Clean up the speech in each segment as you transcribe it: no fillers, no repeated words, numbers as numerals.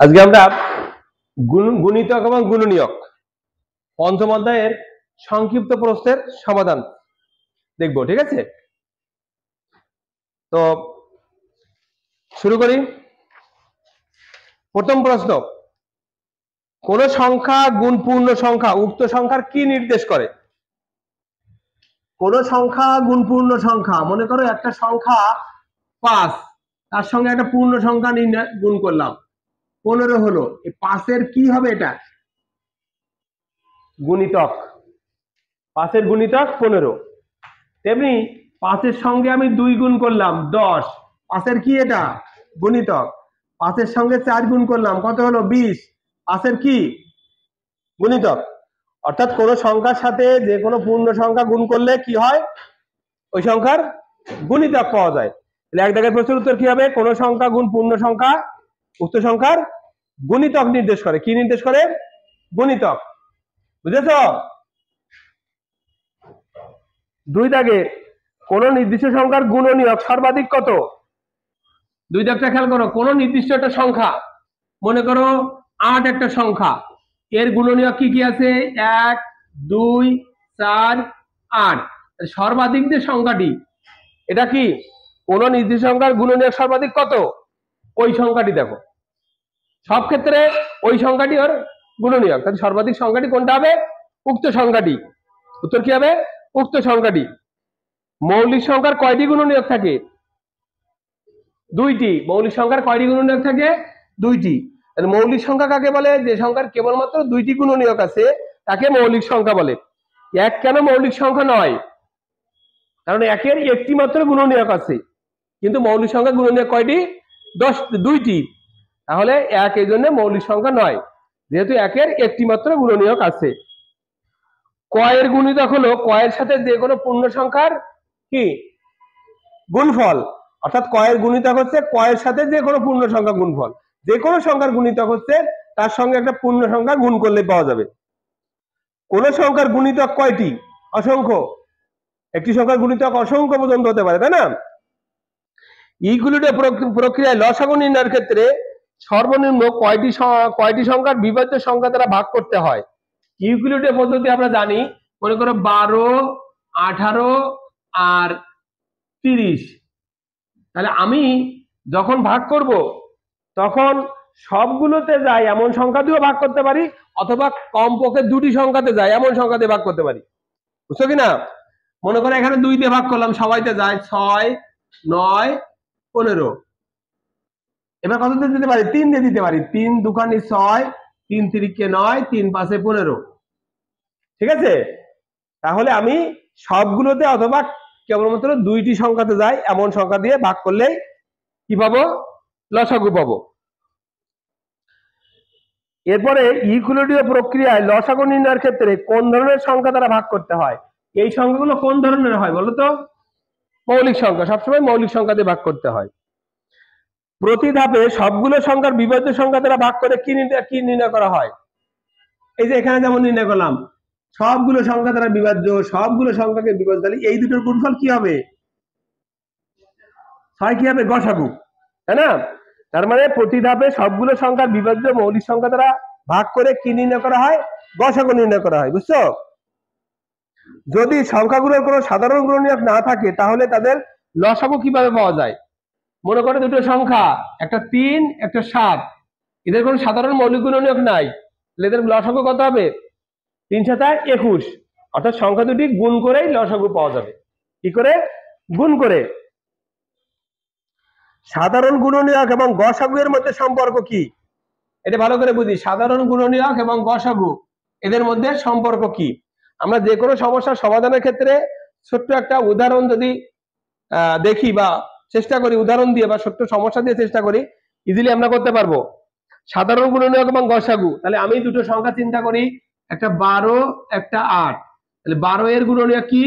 আজকে আমরা গুণিতক এবং গুণনীয়ক পঞ্চম অধ্যায়ের সংক্ষিপ্ত প্রশ্নের সমাধান দেখব। ঠিক আছে, তো শুরু করি। প্রথম প্রশ্ন, কোন সংখ্যা গুণ পূর্ণ সংখ্যা উক্ত সংখ্যার কি নির্দেশ করে? কোন সংখ্যা গুণ পূর্ণ সংখ্যা, মনে করো একটা সংখ্যা 5, তার সঙ্গে একটা পূর্ণ সংখ্যা গুণ করলাম 15 হলো, এই 5-এর কি হবে? এটা গুণিতক, 5-এর গুণিতক 15। তেমনি 5-এর সঙ্গে আমি 2 গুণ করলাম 10, 5-এর কি? এটা গুণিতক। 5-এর সঙ্গে 4 গুণ করলাম, কত হলো? 20, 5-এর কি? গুণিতক। অর্থাৎ কোন সংখ্যার সাথে যে কোনো পূর্ণ সংখ্যা গুণ করলে কি হয়? ওই সংখ্যার গুণিতক পাওয়া যায়। তাহলে এক দাগের প্রশ্নের উত্তর কি হবে? কোন সংখ্যা গুণ পূর্ণ সংখ্যা উক্ত সংখ্যার গুণিতক নির্দেশ করে। কি নির্দেশ করে? গুণিতক। বুঝেছ? 2 দাগে, কোন নির্দিষ্ট সংখ্যার গুণনীয়ক সর্বাধিক কত? 2 দাগটা খেয়াল করো। কোন নির্দিষ্ট একটা সংখ্যা, মনে করো 8 একটা সংখ্যা, এর গুণনীয়ক কি কি আছে? 1, 2, 4, 8। সর্বাধিক যে সংখ্যাটি, এটা কি? কোন নির্দিষ্ট সংখ্যার গুণনীয়ক সর্বাধিক কত? ওই সংখ্যাটি দেখো, সব ক্ষেত্রে ওই সংখ্যাটি ওর গুণনীয়ক। তাহলে সর্বাধিক সংখ্যাটি কোনটা হবে? উক্ত সংখ্যাটি। উত্তর কি হবে? উক্ত সংখ্যাটি। মৌলিক সংখ্যার কয়টি গুণনীয়ক থাকে? 2টি। মৌলিক সংখ্যার কয়টি গুণনীয়ক থাকে? 2টি। তাহলে মৌলিক সংখ্যা কাকে বলে? যে সংখ্যার কেবলমাত্র 2টি গুণনীয়ক আছে তাকে মৌলিক সংখ্যা বলে। 1 কেন মৌলিক সংখ্যা নয়? কারণ 1-এর একটি মাত্র গুণনীয়ক আছে, কিন্তু মৌলিক সংখ্যা গুণনীয়ক কয়টি? 2টি। তাহলে 1 এই জন্য মৌলিক সংখ্যা নয়, যেহেতু 1-এর একটি মাত্র গুণনীয়ক আছে। কয়ের গুণিতক হলো কয়ের সাথে যে কোনো পূর্ণ সংখ্যার কি? গুণফল। অর্থাৎ কয়ের গুণিতক হচ্ছে কয়ের সাথে যে কোনো পূর্ণ সংখ্যা গুণফল। যে কোনো সংখ্যার গুণিতক হচ্ছে তার সঙ্গে একটা পূর্ণ সংখ্যা গুণ করলে পাওয়া যাবে। কোন সংখ্যার গুণিতক কয়টি? অসংখ্য। একটি সংখ্যার গুণিতক অসংখ্য পর্যন্ত হতে পারে, তাই না? ইকুইলিব্রিয়াম প্রক্রিয়ায় লসাগু নির্ণয়ের ক্ষেত্রে সর্বনিম্ন কয়টি সংখ্যার বিভাজ্য সংখ্যা দ্বারা ভাগ করতে হয়? ইউক্লিডের পদ্ধতি আমরা জানি, মনে করো 12, 18 আর 30। তাহলে আমি যখন ভাগ করব তখন সবগুলোতে যাই এমন সংখ্যা দিয়েও ভাগ করতে পারি, অথবা কমপক্ষে 2টি সংখ্যাতে যায় এমন সংখ্যা দিয়ে ভাগ করতে পারি। বুঝছো কিনা? মনে করো এখানে 2 দিয়ে ভাগ করলাম, সবাইতে যায় 6, 9, 15। এবার কত দিয়ে দিতে পারি? 3 দিয়ে দিতে পারি। 3 দুখানি 6, 3 3 9, 3 5 15। ঠিক আছে? তাহলে আমি সবগুলোতে অথবা কেবলমাত্র 2টি সংখ্যাতে যায় এমন সংখ্যা দিয়ে ভাগ করলেই কি পাবো? লসাগু পাবো। এরপরে ইকুইলিব্রিয়াম প্রক্রিয়ায় লসাগু নির্ণয়ের ক্ষেত্রে কোন ধরনের সংখ্যা দ্বারা ভাগ করতে হয়? এই সংখ্যাগুলো কোন ধরনের হয় বলো তো? মৌলিক সংখ্যা। সবসময় মৌলিক সংখ্যা দিয়ে ভাগ করতে হয়। প্রতি ধাপে সবগুলো সংখ্যার বিভাজ্য সংখ্যা দ্বারা ভাগ করে কি নির্ণয় করা হয়? এই যে এখানে যেমন নির্ণয় করলাম, সবগুলো সংখ্যা দ্বারা বিভাজ্য, সবগুলো সংখ্যাকে বিভাজ্য, তাহলে এই দুটোর গুণফল কি হবে? 6 কি হবে? গসাগু, তাই না? তার মানে প্রতি ধাপে সবগুলো সংখ্যার বিভাজ্য মৌলিক সংখ্যা দ্বারা ভাগ করে কি নির্ণয় করা হয়? গসাগু নির্ণয় করা হয়। বুঝছো? যদি সংখ্যাগুলোর কোনো সাধারণ গুণনীয়ক না থাকে তাহলে তাদের লসাগু কিভাবে পাওয়া যায়? মনে করো দুটো সংখ্যা, একটা 3, একটা 7, এদের কোনো সাধারণ মৌলিক গুণনীয়ক নাই, তাহলে এদের লসাগু কত হবে? 3 × 7 = 21। অর্থাৎ সংখ্যা দুটি গুণ করেই লসাগু পাওয়া যাবে। কি করে? গুণ করে। সাধারণ গুণনীয়ক এবং গসাগু এর মধ্যে সম্পর্ক কি? এটা ভালো করে বুঝি। সাধারণ গুণনীয়ক এবং গসাগু এদের মধ্যে সম্পর্ক কি? আমরা যে কোনো সমস্যার সমাধানের ক্ষেত্রে ছোট্ট একটা উদাহরণ যদি দেখি বা চেষ্টা করি, উদাহরণ দিয়ে বা ছোট্ট সমস্যা দিয়ে চেষ্টা করি, ইজিলি আমরা করতে পারবো। সাধারণ গুণনীয়ক এবং গসাগু, তাহলে আমি দুটো সংখ্যা চিন্তা করি, একটা 12, একটা 8। তাহলে 12 এর গুণনীয়ক কি?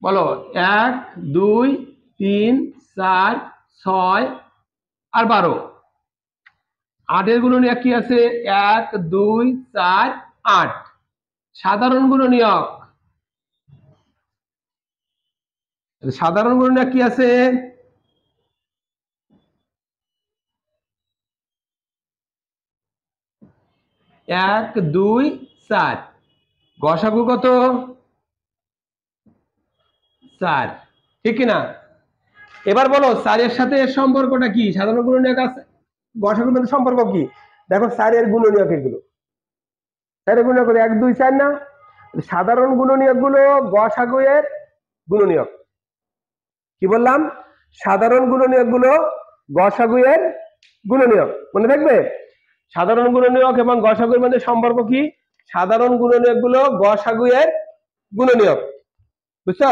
বলো। 1, 2, 3, 4, 6 আর 12। 8 এর গুণনীয়ক কি আছে? 1, 2, 4, 8। সাধারণ গুণনীয়ক, সাধারণ গুণনীয়ক কি আছে? 1 2 4 গসাগু কত 4 ঠিক কিনা এবার বলো 4 এর সাথে এর সম্পর্কটা কি সাধারণ গুণনীয়ক আছে গসাগুর মধ্যে সম্পর্ক কি দেখো 4 এর গুণনীয়ক এগুলো 4 এর গুণনীয়ক 1 2 4 না সাধারণ গুণনীয়ক গুলো গসাগু এর গুণনীয়ক কি বললাম সাধারণ গুণনীয়ক গুলো গসাগু এর গুণনীয়ক মনে থাকবে সাধারণ গুণনীয়ক এবং গসাগুর মধ্যে সম্পর্ক কি সাধারণ গুণনীয়ক গুলো গসাগু এর গুণনীয়ক বুঝছো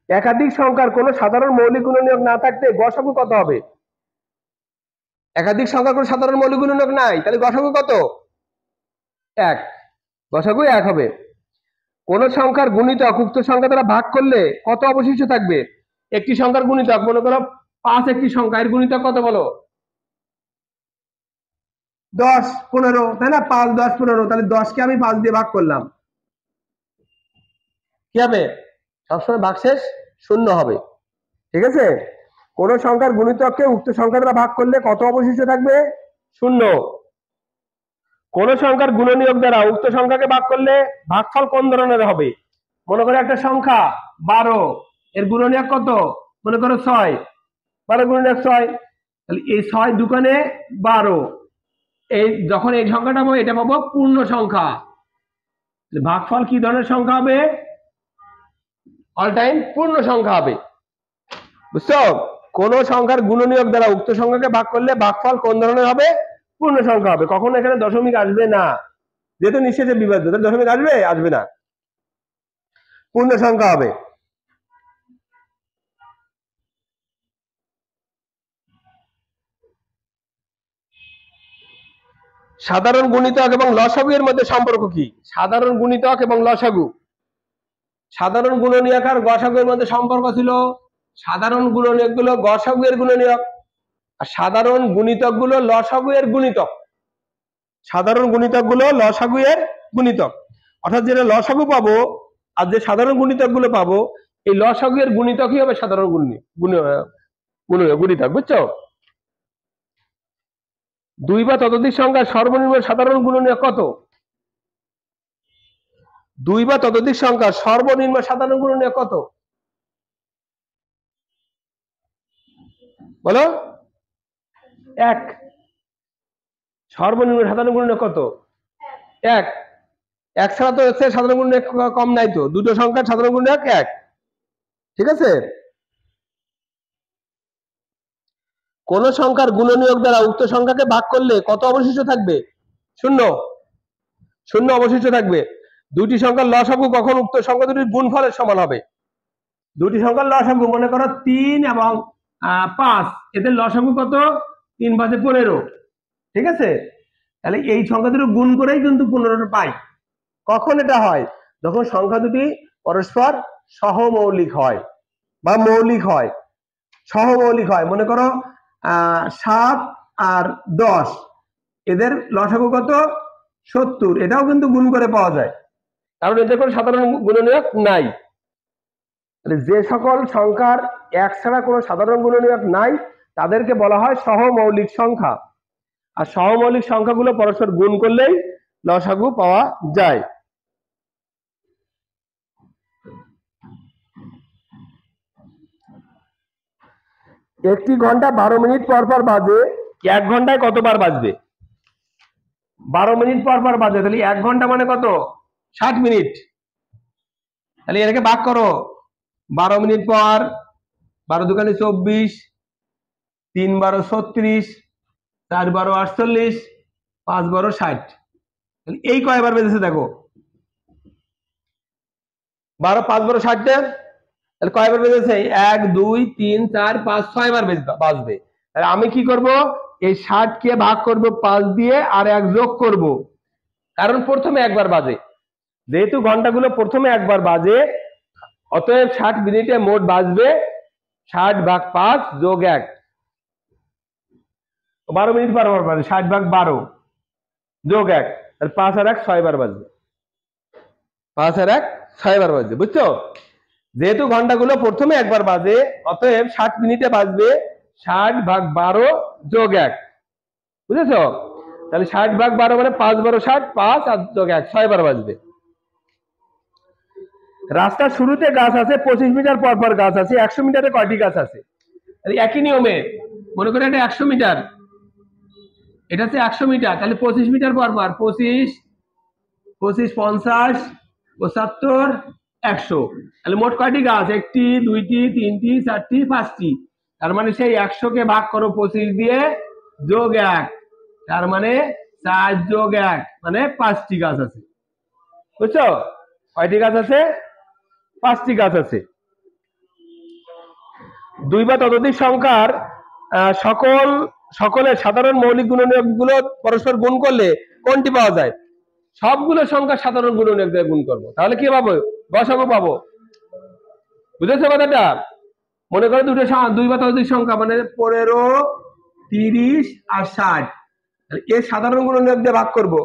একাধিক সংখ্যার কোন সাধারণ মৌলিক গুণনীয়ক না থাকতে গসাগু কত হবে একাধিক সংখ্যার কোন সাধারণ মৌলিক গুণনীয়ক নাই তাহলে গসাগু কত 1 গসাগু 1 হবে কোন সংখ্যার গুণিতক উক্ত সংখ্যা দ্বারা ভাগ করলে কত অবশিষ্ট থাকবে একটি সংখ্যার গুণিতক মনে করো 5 একটি সংখ্যা এর গুণিতক কত বলো 10 15 তাই না 5 10 15 তাহলে 10 কে আমি 5 দিয়ে ভাগ করলাম কি হবে সবসময় ভাগশেষ শূন্য হবে ঠিক আছে কোন সংখ্যার গুণিতককে উক্ত সংখ্যা দ্বারা ভাগ করলে কত অবশিষ্ট থাকবে শূন্য কোন সংখ্যার গুণনীয়ক দ্বারা উক্ত সংখ্যাকে ভাগ করলে ভাগফল কোন ধরনের হবে মনে করো একটা সংখ্যা 12 এর গুণনীয়ক কত মনে করো 6 12 গুণনীয়ক 6 তাহলে এই 6 দোকানে 12 এই যখন এই সংখ্যাটা পাবো এটা পাবো পূর্ণ সংখ্যা ভাগফল কি ধরনের সংখ্যা হবে অল টাইম পূর্ণ সংখ্যা হবে বুঝছো কোন সংখ্যার গুণনীয়ক দ্বারা উক্ত সংখ্যাকে ভাগ করলে ভাগফল কোন ধরনের হবে পূর্ণ সংখ্যা হবে কখনো এখানে দশমিক আসবে না যেহেতু নিঃশেষে বিভাজ্য দশমিক আসবে আসবে না পূর্ণ সংখ্যা হবে সাধারণ গুণিতক এবং লসাগু এর মধ্যে সম্পর্ক কি সাধারণ গুণিতক এবং লসাগু সাধারণ গুণনীয়ক আর গসাগু এর মধ্যে সম্পর্ক ছিল সাধারণ গুণনীয়ক গুলো গসাগু এর গুণনীয়ক আর সাধারণ গুণিতক গুলো লসাগু এর গুণিতক সাধারণ গুণিতক গুলো লসাগু এর গুণিতক অর্থাৎ যেটা লসাগু পাবো আর যে সাধারণ গুণিতক গুলো পাবো এই লসাগু এর গুণিতকই হবে সাধারণ গুণিতক বুঝছো 2 বা ততোধিক সংখ্যার সর্বনিম্ন সাধারণ গুণনীয়ক কত 2 বা ততোধিক সংখ্যার সর্বনিম্ন সাধারণ গুণনীয়ক কত বলো 1 সর্বনিম্ন সাধারণ গুণনীয়ক কত 1 1 ছাড়া তো এর সাধারণ গুণনীয়ক কম নাই তো দুটো সংখ্যার সাধারণ গুণনীয়ক 1 ঠিক আছে কোন সংখ্যার গুণনীয়ক দ্বারা উক্ত সংখ্যাকে ভাগ করলে কত অবশিষ্ট থাকবে শূন্য শূন্য অবশিষ্ট থাকবে দুটি সংখ্যার লসাগু কখন উক্ত সংখ্যা দুটির গুণফলের সমান হবে দুটি সংখ্যার লসাগু মনে করো 3 এবং 5 এদের লসাগু কত 3 5 15 ঠিক আছে তাহলে এই সংখ্যা দুটো গুণ করেই কিন্তু 15টা পাই কখন এটা হয় যখন সংখ্যা দুটি পরস্পর সহমৌলিক হয় বা মৌলিক হয় সহমৌলিক হয় মনে করো 7 আর 10 এদের লসাগু কত 70 এটাও কিন্তু গুণ করে পাওয়া যায় কারণ এদের কোনো সাধারণ গুণনীয়ক নাই যে সকল সংখ্যার 1 ছাড়া কোনো সাধারণ গুণনীয়ক নাই তাদেরকে বলা হয় সহমৌলিক সংখ্যা আর সহমৌলিক সংখ্যাগুলো পরস্পর গুণ করলেই লসাগু পাওয়া যায় একটি ঘন্টা 12 মিনিট পর পর বাজে 1 ঘন্টায় কতবার বাজবে 12 মিনিট পর পর বাজে তাহলে 1 ঘন্টা মানে কত 60 মিনিট তাহলে এটাকে ভাগ করো 12 মিনিট পর 12 দুগুণে 24 3 12 36 4 12 48 5 12 60 তাহলে এই কয়বার বেজেছে দেখো 12 5 12 60 তাহলে কয়বার বেজেছে 1 2 3 4 5 6 বার বাজবে তাহলে আমি কি করব এই 60 কে ভাগ করব 5 দিয়ে আর 1 যোগ করব কারণ প্রথমে একবার বাজে যেহেতু ঘন্টাগুলো প্রথমে একবার বাজে অতএব 60 মিনিটে মোট বাজবে 60 ভাগ 5 যোগ 1 12 মিনিট পর পর বাজে 60 ভাগ 12 যোগ 1 তাহলে 5 আর 1 6 বার বাজবে 5 আর 1 6 বার বাজবে বুঝছো যেহেতু ঘন্টাগুলো প্রথমে একবার বাজে, অতএব 60 মিনিটে বাজবে 60/12 যোগ 1। বুঝেছো? তাহলে 60/12 মানে 5×12 = 5 আর যোগ 1 6 বার বাজবে। রাস্তার শুরুতে গাছ আছে, 25 মিটার পর পর গাছ আছে, 100 মিটারে কয়টি গাছ আছে? একই নিয়মে মনে করে এটা 100 মিটার, এটা হচ্ছে 100 মিটার, তাহলে 25 মিটার পর পর 25, 25, 50, 75, 100, তাহলে মোট কয়টি গাছ? 1টি, 2টি, 3টি, 4টি, 5টি। তার মানে সেই 100-কে ভাগ করো 25 দিয়ে যোগ 1, তার মানে 4 যোগ 1 মানে 5টি গাছ আছে। বুঝছো? কয়টি গাছ আছে? 5টি গাছ আছে। 2 বা ততোধিক সংখ্যার সকলের সাধারণ মৌলিক গুণনীয়কগুলো পরস্পর গুণ করলে কোনটি পাওয়া যায়? সবগুলো সংখ্যার সাধারণ গুণনীয়ক দিয়ে গুণ করবো, তাহলে কি পাবো? গসাগু পাবো। বুঝেছো কথাটা? মনে করো 2 বা ততোধিক সংখ্যা মানে 15, 30 আর 60, এর সাধারণ গুণনীয়ক দিয়ে ভাগ করবো।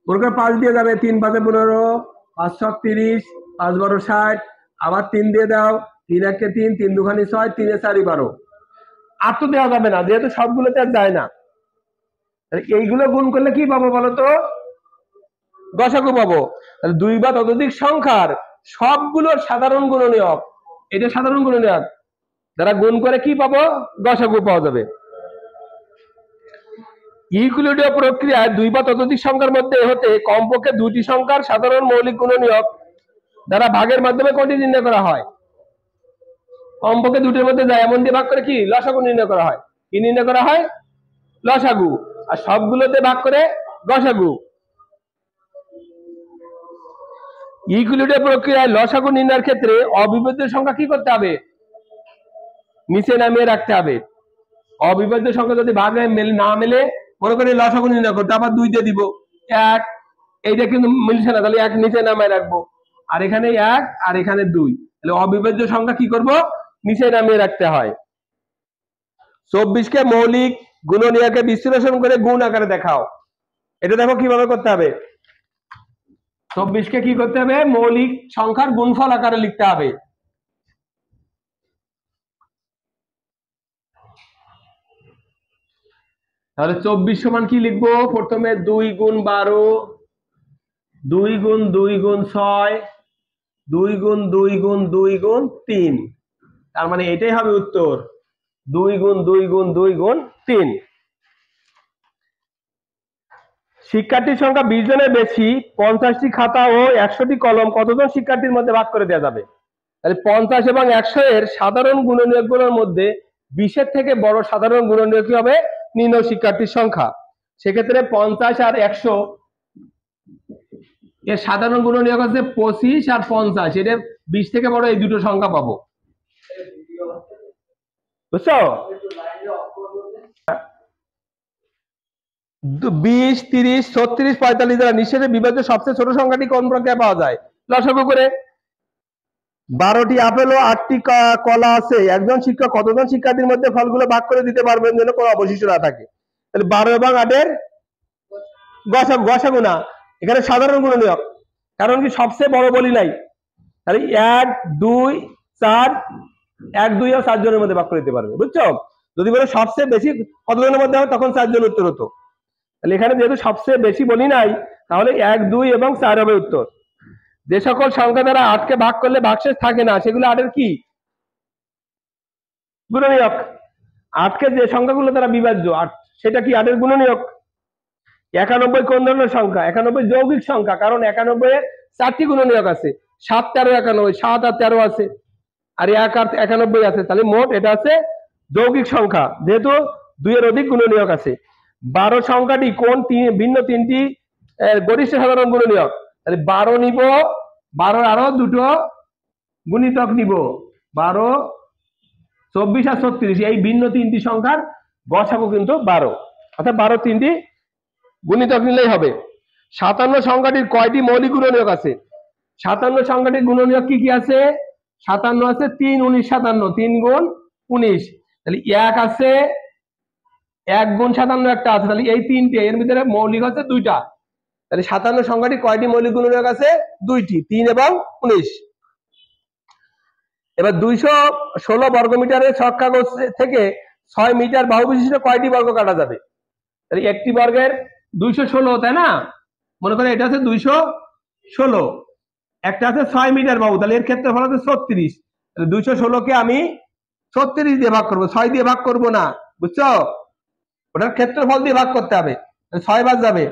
মনে করো 5 দিয়ে যাবে, 3 × 5 = 15, 5 × 30, 5 × 12 = 60, আবার 3 দিয়ে দাও, 3 × 1 = 3, 3 × 2 = 6, 3 × 4 = 12। আর তো দেওয়া যাবে না, যেহেতু সবগুলোতে আর যায় না। এইগুলো গুণ করলে কি পাবো বলতো? গসাগু পাবো। তাহলে 2 বা ততোধিক সংখ্যার সবগুলোর সাধারণ গুণনীয়ক, এটা সাধারণ গুণনীয়ক যারা গুণ করে কি পাবো? গসাগু পাওয়া যাবে। ইউক্লিডীয় প্রক্রিয়ায় 2 বা ততোধিক সংখ্যার মধ্যে হতে কমপক্ষে 2টি সংখ্যার সাধারণ মৌলিক গুণনীয়ক দ্বারা ভাগের মাধ্যমে কোনটি নির্ণয় করা হয়? কমপক্ষে 2টির মধ্যে যায় এমন দিয়ে ভাগ করে কি লসাগু নির্ণয় করা হয়। কি নির্ণয় করা হয়? লসাগু। আর সবগুলোতে ভাগ করে গসাগু। ইউক্লিডীয় প্রক্রিয়ায় লসাগু নির্ণয়ের ক্ষেত্রে অবিভাজ্য সংখ্যা কি করতে হবে? নিচে নামিয়ে রাখতে হবে। অবিভাজ্য সংখ্যা যদি ভাগে না মেলে, মনে করি লসাগু নির্ণয় করতে, আবার 2 দিয়ে দিব 1, এইটা কিন্তু মিলছে না, তাহলে 1 নিচে নামিয়ে রাখবো, আর এখানে 1 আর এখানে 2, তাহলে অবিভাজ্য সংখ্যা কি করব? নিচে নামিয়ে রাখতে হয়। 24কে মৌলিক গুণনীয়কে বিশ্লেষণ করে গুণ আকারে দেখাও। এটা দেখো কিভাবে করতে হবে। 24কে কি করতে হবে? মৌলিক সংখ্যার গুণফল আকারে লিখতে হবে। তাহলে 24 সমান কি লিখবো? প্রথমে 2 × 12, 2 × 2 × 6, 2 × 2 × 2 × 3, তার মানে এটাই হবে উত্তর, 2 × 2 × 2 × 3। শিক্ষার্থীর সংখ্যা 20 জনের বেশি, 50টি খাতা ও 100টি কলম কতজন শিক্ষার্থীর মধ্যে ভাগ করে দেওয়া যাবে? তাহলে 50 এবং 100 এর সাধারণ গুণনীয়কগুলোর মধ্যে 20-এর থেকে বড় সাধারণ গুণনীয়ক কি হবে? নির্ণয় শিক্ষার্থীর সংখ্যা। সেক্ষেত্রে 50 আর 100 এর সাধারণ গুণনীয়ক আছে 25 আর 50, এটা 20 থেকে বড় এই দুটো সংখ্যা পাবো। বুঝছো? 20, 30, 36, 45 দ্বারা নিঃশেষে বিভাজ্য সবচেয়ে ছোট সংখ্যাটি কোন প্রক্রিয়ায় পাওয়া যায়? লসাগু করে। 12টি আপেল ও 8টি কলা আছে, একজন শিক্ষক কতজন শিক্ষার্থীর মধ্যে ফলগুলো ভাগ করে দিতে পারবেন যেন কোনো অবশিষ্ট না থাকে? তাহলে 12 এবং 8-এর গসাগু না, এখানে সাধারণ গুণনীয়ক, কারণ কি সবচেয়ে বড় বলি নাই। তাহলে 1, 2, 4, 1, 2 ও 4 জনের মধ্যে ভাগ করে দিতে পারবে। বুঝছো? যদি বলে সবচেয়ে বেশি কতজনের মধ্যে হবে, তখন 4 জন উত্তর হতো। তাহলে এখানে যেহেতু সবচেয়ে বেশি বলি নাই, তাহলে 1, 2 এবং 4 হবে উত্তর। যে সকল সংখ্যা দ্বারা 8কে ভাগ করলে ভাগশেষ থাকে না, সেগুলো 8-এর কি গুণনীয়ক? 8কে যে সংখ্যাগুলো দ্বারা বিভাজ্য 8, সেটা কি 8-এর গুণনীয়ক? 91 কোন ধরনের সংখ্যা? 91 যৌগিক সংখ্যা, কারণ 91-এর 4টি গুণনীয়ক আছে, 7, 13, 91, 7 আর 13 আছে, আর 1 আর 91 আছে, তাহলে মোট এটা আছে যৌগিক সংখ্যা, যেহেতু 2-এর অধিক গুণনীয়ক আছে। 12 সংখ্যাটি কোন ভিন্ন 3টি গরিষ্ঠ সাধারণ গুণনীয়ক? তাহলে 12 নিব, 12 আরো দুটো গুণিতক নিব, 12, 24 আর 36, এই ভিন্ন 3টি সংখ্যার গসাগু কিন্তু 12, অর্থাৎ 12 3টি গুণিতক নিলেই হবে। 57 সংখ্যাটির কয়টি মৌলিক গুণনীয়ক আছে? 57 সংখ্যাটির গুণনীয়ক কি কি আছে? 57 আছে 3, 19, 57, 3 × 19, তাহলে 1 আছে, 1 × 57 একটা আছে, তাহলে এই 3টে, এর ভিতরে মৌলিক হচ্ছে 2টা। তাহলে 57 সংখ্যাটি কয়টি মৌলিক গুণনীয়ক আছে? 2টি, 3 এবং 19। এবার 216 বর্গমিটারের ছক কাগজ থেকে 6 মিটার বাহু বিশিষ্ট কয়টি বর্গ কাটা যাবে? তাহলে একটি বর্গের 216, তাই না? মনে করে এটা হচ্ছে 216, একটা আছে 6 মিটার বাহু, তাহলে এর ক্ষেত্রফল হচ্ছে 36। তাহলে 216 কে আমি 36 দিয়ে ভাগ করবো, 6 দিয়ে ভাগ করব না, বুঝছো? ওটার ক্ষেত্রফল দিয়ে ভাগ করতে হবে, 6 বাদ যাবে,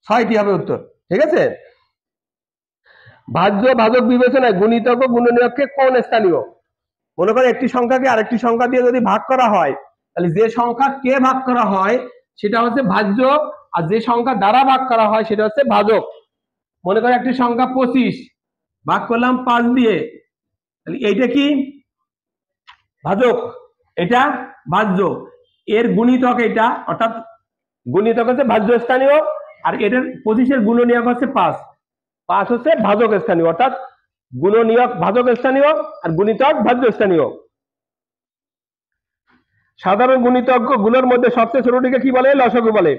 6টি হবে উত্তর। ঠিক আছে। ভাজ্য ভাজক বিবেচনায় গুণিতক ও গুণনীয়ককে কোন স্থানীয়? মনে করে একটি সংখ্যাকে আরেকটি সংখ্যা দিয়ে যদি ভাগ করা হয়, তাহলে যে সংখ্যা কে ভাগ করা হয় সেটা হচ্ছে ভাজ্য, আর যে সংখ্যা দ্বারা ভাগ করা হয় সেটা হচ্ছে ভাজক। মনে করে একটি সংখ্যা 25, ভাগ করলাম 5 দিয়ে, তাহলে এইটা কি? ভাজক, এটা ভাজ্য। এর গুণিতক এটা, অর্থাৎ গুণিতক হচ্ছে ভাজ্য স্থানীয়, আর এটার 25-এর গুণনীয়ক হচ্ছে 5, 5 হচ্ছে ভাজক স্থানীয়, অর্থাৎ গুণনীয়ক ভাজক স্থানীয় আর গুণিতক ভাজ্য স্থানীয়। সাধারণ গুণিতক গুণের মধ্যে সবচেয়ে ছোটটিকে কি বলে? লসাগু বলে।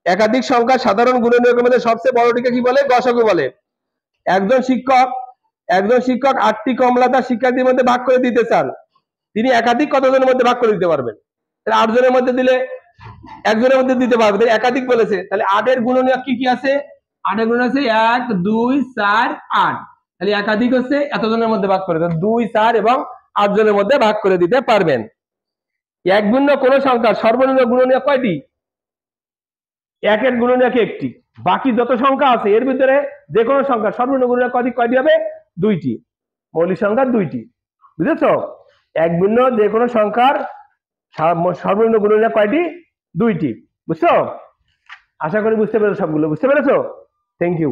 একাধিক সংখ্যা সাধারণ গুণনীয়কের মধ্যে সবচেয়ে বড়টিকে কি বলে? গসাগু বলে। একজন শিক্ষক 8টি কমলা তার শিক্ষার্থীর মধ্যে ভাগ করে দিতে চান, তিনি একাধিক কতজনের মধ্যে ভাগ করে দিতে পারবেন? 8 জনের মধ্যে দিলে একজনের মধ্যে দিতে পারবে, একাধিক বলেছে, তাহলে 8 এর গুণনীয়ক কি কি আছে? 8 এর গুণ আছে 1 2 4 8, তাহলে একাধিক হচ্ছে এতজনের মধ্যে ভাগ করে, 2 4 এবং 8 জনের মধ্যে ভাগ করে দিতে পারবেন। এক ভিন্ন কোন সংখ্যার সর্বনিম্ন গুণনীয়ক কয়টি? 1 এর গুণনীয়ক 1টি, বাকি যত সংখ্যা আছে এর ভিতরে যে কোনো সংখ্যার সর্বনিম্ন গুণনীয়ক কয়টি হবে? 2টি, মৌলিক সংখ্যা 2টি। বুঝেছো? এক ভিন্ন যে কোনো সংখ্যার সর্বনিম্ন গুণনীয়ক কয়টি? 2টি। বুঝছো? আশা করি বুঝতে পেরেছো, সবগুলো বুঝতে পেরেছো। Thank you.